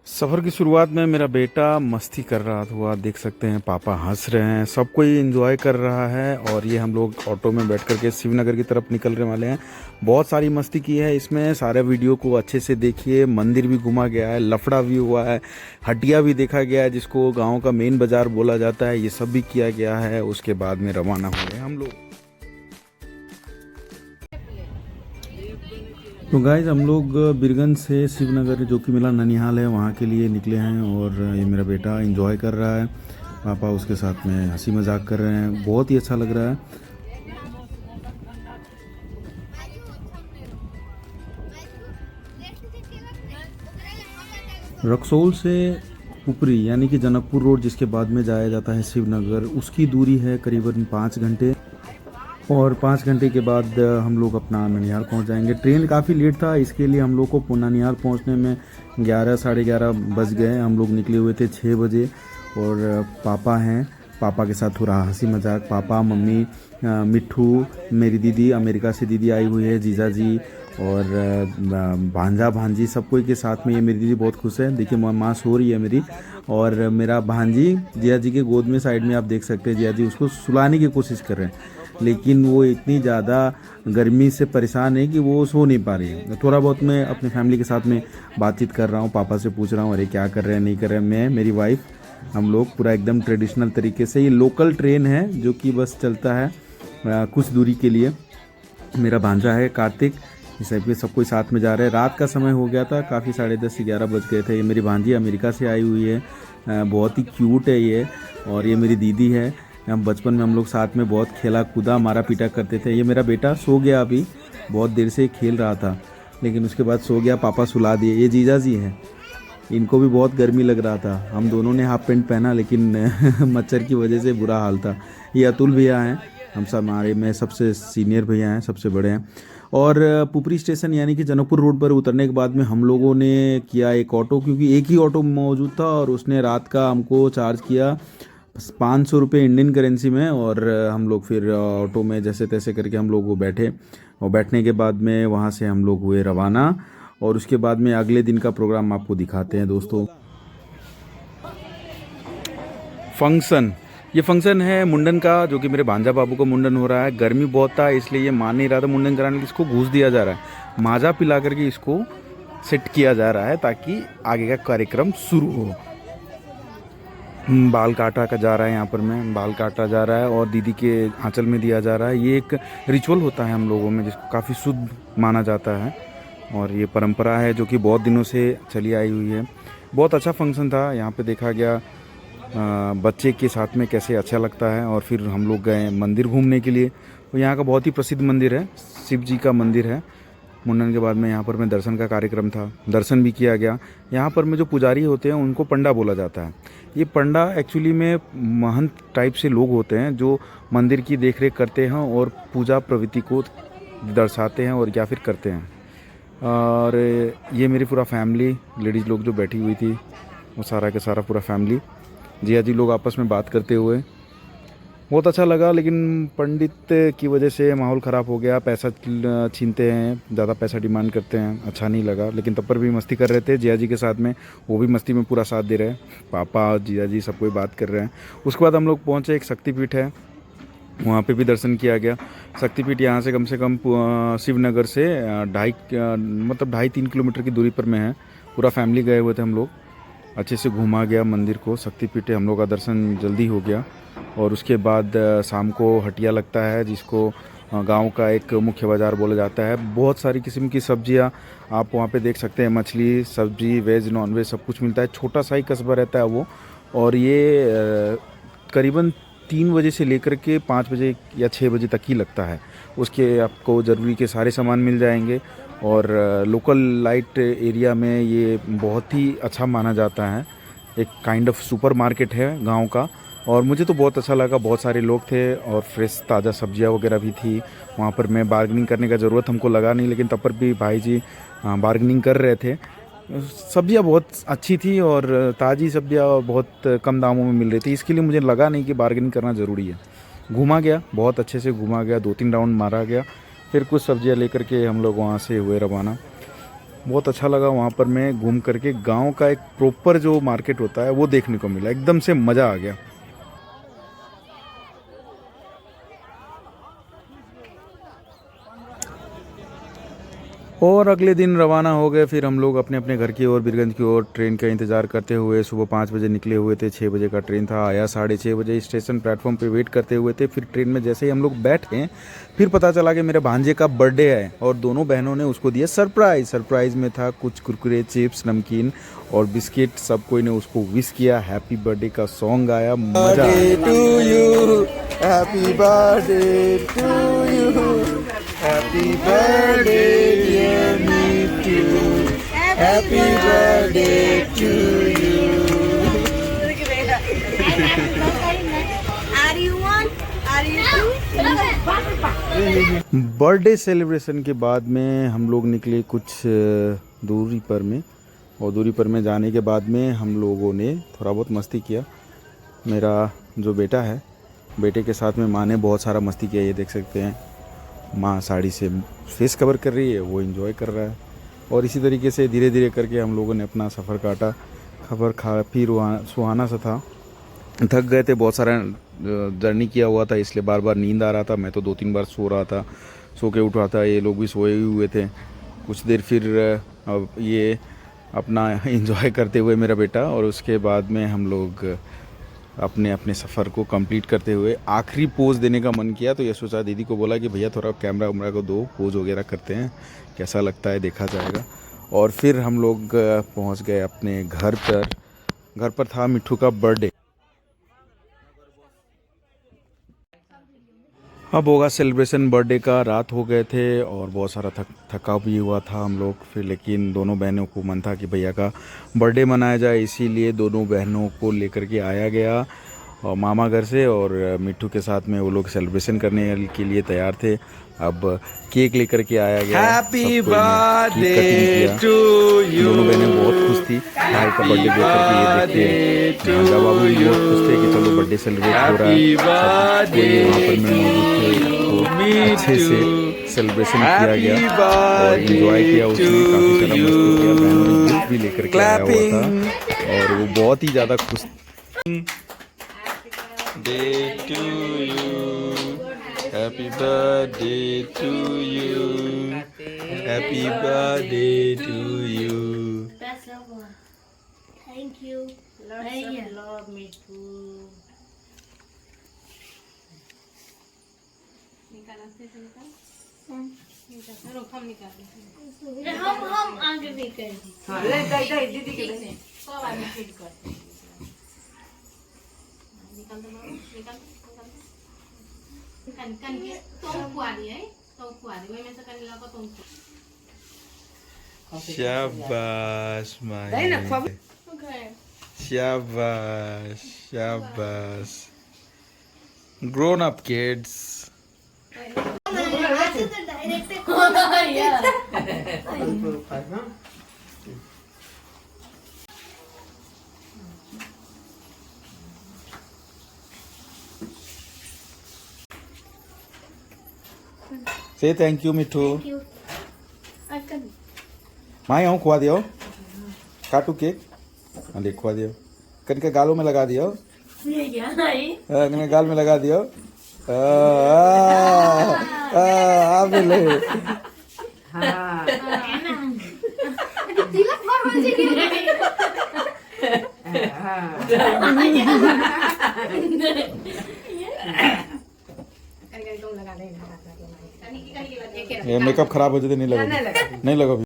सफ़र की शुरुआत में मेरा बेटा मस्ती कर रहा था, देख सकते हैं। पापा हंस रहे हैं, सब कोई एंजॉय कर रहा है। और ये हम लोग ऑटो में बैठ कर के शिवनगर की तरफ निकलने वाले हैं। बहुत सारी मस्ती की है इसमें, सारे वीडियो को अच्छे से देखिए। मंदिर भी घुमा गया है, लफड़ा भी हुआ है, हटिया भी देखा गया है जिसको गाँव का मेन बाज़ार बोला जाता है, ये सब भी किया गया है। उसके बाद में रवाना हुए हम लोग। तो गाइज हम लोग बिरगंज से शिवनगर जो कि मेरा ननिहाल है वहाँ के लिए निकले हैं। और ये मेरा बेटा एंजॉय कर रहा है, पापा उसके साथ में हंसी मजाक कर रहे हैं, बहुत ही अच्छा लग रहा है। रक्सौल से ऊपरी यानी कि जनकपुर रोड जिसके बाद में जाया जाता है शिवनगर, उसकी दूरी है करीबन 5 घंटे। और 5 घंटे के बाद हम लोग अपना ननिहाल पहुंच जाएंगे। ट्रेन काफ़ी लेट था, इसके लिए हम लोग को ननिहाल पहुंचने में 11 साढ़े 11 बज गए। हम लोग निकले हुए थे 6 बजे। और पापा हैं, पापा के साथ थोड़ा हंसी मजाक, पापा मम्मी मिट्ठू, मेरी दीदी अमेरिका से दीदी आई हुई है, जीजा जी और भांजा भांजी सब कोई के साथ में। ये मेरी दीदी बहुत खुश है, देखिए माँ सो रही है मेरी। और मेरा भांजी जिया जी के गोद में साइड में आप देख सकते हैं, जिया जी उसको सुलाने की कोशिश कर रहे हैं, लेकिन वो इतनी ज़्यादा गर्मी से परेशान है कि वो सो नहीं पा रही है। थोड़ा बहुत मैं अपनी फैमिली के साथ में बातचीत कर रहा हूँ, पापा से पूछ रहा हूँ अरे क्या कर रहे हैं नहीं कर रहे हैं। मैं मेरी वाइफ हम लोग पूरा एकदम ट्रेडिशनल तरीके से, ये लोकल ट्रेन है जो कि बस चलता है कुछ दूरी के लिए। मेरा भांजा है कार्तिक, इस टाइप के सब कोई साथ में जा रहे हैं। रात का समय हो गया था, काफ़ी 10:30 11 बज गए थे। ये मेरी भांजी अमेरिका से आई हुई है, बहुत ही क्यूट है ये। और ये मेरी दीदी है, हम बचपन में हम लोग साथ में बहुत खेला कूदा मारा पीटा करते थे। ये मेरा बेटा सो गया, अभी बहुत देर से खेल रहा था लेकिन उसके बाद सो गया, पापा सुला दिए। ये जीजा जी हैं, इनको भी बहुत गर्मी लग रहा था, हम दोनों ने हाफ पैंट पहना लेकिन मच्छर की वजह से बुरा हाल था। ये अतुल भैया हैं, हम सब हमारे में सबसे सीनियर भैया हैं, सबसे बड़े हैं। और पुपरी स्टेशन यानी कि जनकपुर रोड पर उतरने के बाद में हम लोगों ने किया एक ऑटो, क्योंकि एक ही ऑटो मौजूद था और उसने रात का हमको चार्ज किया 500 रुपये इंडियन करेंसी में। और हम लोग फिर ऑटो में जैसे तैसे करके हम लोग वो बैठे, और बैठने के बाद में वहाँ से हम लोग हुए रवाना। और उसके बाद में अगले दिन का प्रोग्राम आपको दिखाते हैं दोस्तों। फंक्शन, ये फंक्शन है मुंडन का, जो कि मेरे भांजा बाबू का मुंडन हो रहा है। गर्मी बहुत था इसलिए ये मान नहीं रहा था मुंडन कराने के, इसको घूस दिया जा रहा है, माजा पिला करके इसको सेट किया जा रहा है ताकि आगे का कार्यक्रम शुरू हो। बाल काटा का जा रहा है, यहाँ पर मैं बाल काटा जा रहा है और दीदी के आंचल में दिया जा रहा है। ये एक रिचुअल होता है हम लोगों में जिसको काफ़ी शुद्ध माना जाता है और ये परंपरा है जो कि बहुत दिनों से चली आई हुई है। बहुत अच्छा फंक्शन था, यहाँ पे देखा गया बच्चे के साथ में कैसे अच्छा लगता है। और फिर हम लोग गए मंदिर घूमने के लिए, तो यहाँ का बहुत ही प्रसिद्ध मंदिर है, शिव जी का मंदिर है। मुंडन के बाद में यहाँ पर मैं दर्शन का कार्यक्रम था, दर्शन भी किया गया। यहाँ पर में जो पुजारी होते हैं उनको पंडा बोला जाता है। ये पंडा एक्चुअली में महंत टाइप से लोग होते हैं जो मंदिर की देखरेख करते हैं और पूजा प्रवृत्ति को दर्शाते हैं और या फिर करते हैं। और ये मेरी पूरा फैमिली, लेडीज़ लोग जो बैठी हुई थी वो सारा का सारा पूरा फैमिली, जिया जी लोग आपस में बात करते हुए, बहुत अच्छा लगा। लेकिन पंडित की वजह से माहौल ख़राब हो गया, पैसा छीनते हैं, ज़्यादा पैसा डिमांड करते हैं, अच्छा नहीं लगा। लेकिन तब पर भी मस्ती कर रहे थे जिया जी के साथ में, वो भी मस्ती में पूरा साथ दे रहे हैं, पापा जिया जी सब कोई बात कर रहे हैं। उसके बाद हम लोग पहुँचे, एक शक्तिपीठ है, वहाँ पे भी दर्शन किया गया। शक्तिपीठ यहाँ से कम शिवनगर से 2.5 किलोमीटर की दूरी पर में है। पूरा फैमिली गए हुए थे हम लोग, अच्छे से घूमा गया मंदिर को। शक्तिपीठ हम लोग का दर्शन जल्दी हो गया। और उसके बाद शाम को हटिया लगता है जिसको गांव का एक मुख्य बाज़ार बोला जाता है। बहुत सारी किस्म की सब्जियां आप वहां पे देख सकते हैं, मछली सब्जी वेज नॉन वेज सब कुछ मिलता है। छोटा सा ही कस्बा रहता है वो, और ये करीबन 3 बजे से लेकर के 5 बजे या 6 बजे तक ही लगता है। उसके आपको ज़रूरी के सारे सामान मिल जाएंगे। और लोकल लाइट एरिया में ये बहुत ही अच्छा माना जाता है, एक काइंड ऑफ सुपर मार्केट है गांव का। और मुझे तो बहुत अच्छा लगा, बहुत सारे लोग थे और फ्रेश ताज़ा सब्जियां वगैरह भी थी वहाँ पर। मैं बार्गेनिंग करने का ज़रूरत हमको लगा नहीं, लेकिन तब पर भी भाई जी बार्गेनिंग कर रहे थे। सब्जियां बहुत अच्छी थी और ताज़ी सब्जियां बहुत कम दामों में मिल रही थी, इसके लिए मुझे लगा नहीं कि बार्गेनिंग करना ज़रूरी है। घूमा गया, बहुत अच्छे से घूमा गया, 2-3 राउंड मारा गया। फिर कुछ सब्जियां लेकर के हम लोग वहाँ से हुए रवाना। बहुत अच्छा लगा वहाँ पर मैं घूम करके। गांव का एक प्रॉपर जो मार्केट होता है वो देखने को मिला, एकदम से मज़ा आ गया। और अगले दिन रवाना हो गए फिर हम लोग अपने अपने घर की ओर, बीरगंज की ओर। ट्रेन का इंतज़ार करते हुए सुबह 5 बजे निकले हुए थे। 6 बजे का ट्रेन था, आया 6:30 बजे। स्टेशन प्लेटफॉर्म पे वेट करते हुए थे। फिर ट्रेन में जैसे ही हम लोग बैठे, फिर पता चला कि मेरे भांजे का बर्थडे है और दोनों बहनों ने उसको दिया सरप्राइज़। सरप्राइज़ में था कुछ कुरकुरे, चिप्स, नमकीन और बिस्किट। सब कोई ने उसको विश किया, हैप्पी बर्थडे का सॉन्ग गाया, मज़ा आ गया। Happy birthday to you, happy birthday dear Mithu, happy birthday to you. Birthday celebration के बाद में हम लोग निकले कुछ दूरी पर में, और दूरी पर में जाने के बाद में हम लोगों ने थोड़ा बहुत मस्ती किया। मेरा जो बेटा है, बेटे के साथ में माँ ने बहुत सारा मस्ती किया। ये देख सकते हैं, माँ साड़ी से फेस कवर कर रही है, वो एंजॉय कर रहा है। और इसी तरीके से धीरे धीरे करके हम लोगों ने अपना सफ़र काटा। खबर काफ़ी सुहाना सा था। थक गए थे, बहुत सारा जर्नी किया हुआ था, इसलिए बार बार नींद आ रहा था। मैं तो 2-3 बार सो रहा था, सो के उठ रहा था। ये लोग भी सोए हुए थे। कुछ देर फिर ये अपना एंजॉय करते हुए मेरा बेटा, और उसके बाद में हम लोग अपने अपने सफ़र को कंप्लीट करते हुए आखिरी पोज़ देने का मन किया। तो ये सोचा, दीदी को बोला कि भैया थोड़ा कैमरा वैमरा को दो, पोज़ वगैरह करते हैं, कैसा लगता है देखा जाएगा। और फिर हम लोग पहुंच गए अपने घर पर। घर पर था मिट्ठू का बर्थडे। अब होगा सेलिब्रेशन बर्थडे का। रात हो गए थे और बहुत सारा थका भी हुआ था हम लोग फिर, लेकिन दोनों बहनों को मन था कि भैया का बर्थडे मनाया जाए, इसीलिए दोनों बहनों को लेकर के आया गया और मामा घर से। और मिट्ठू के साथ में वो लोग सेलिब्रेशन करने के लिए तैयार थे। अब केक लेकर के आया गया। Happy birthday to you. दोनों बहनें बहुत खुश थी भाई का बर्थडे देख करके। ये देखते भांजा बाबू भी बहुत खुश थे कि चलो बर्थडे सेलिब्रेट हो रहा है। सब कोई वहाँ पर में मौजूद थे, तो अच्छे से सेलिब्रेशन किया गया और एंजॉय किया। उसने काफ़ी सारा मस्ती किया। बहनों ने गिफ्ट भी लेकर के आया हुआ था और वो बहुत ही ज़्यादा खुश। Day to you, happy birthday to you, happy birthday to you. Thank you. Lots of love, me too. हम आगे भी करेंगे। हाँ, ले दाई दीदी के ले। सब आगे फिट करते हैं। निकाल दो, निकाल कन के तो कुआरी है, तो कुआरी में से कन लगा तो शाबाश माई, शाबाश शाबाश। Grown up kids. Say thank you मिठू। माँ यहाँ खुआ दियो, काटू केक। हाँ देख खुआ दियो, कन के गालों में लगा दियो, कन के गाल में लगा दियो। आप ले ये मेकअप खराब हो जाते नहीं लगा, नहीं लगा।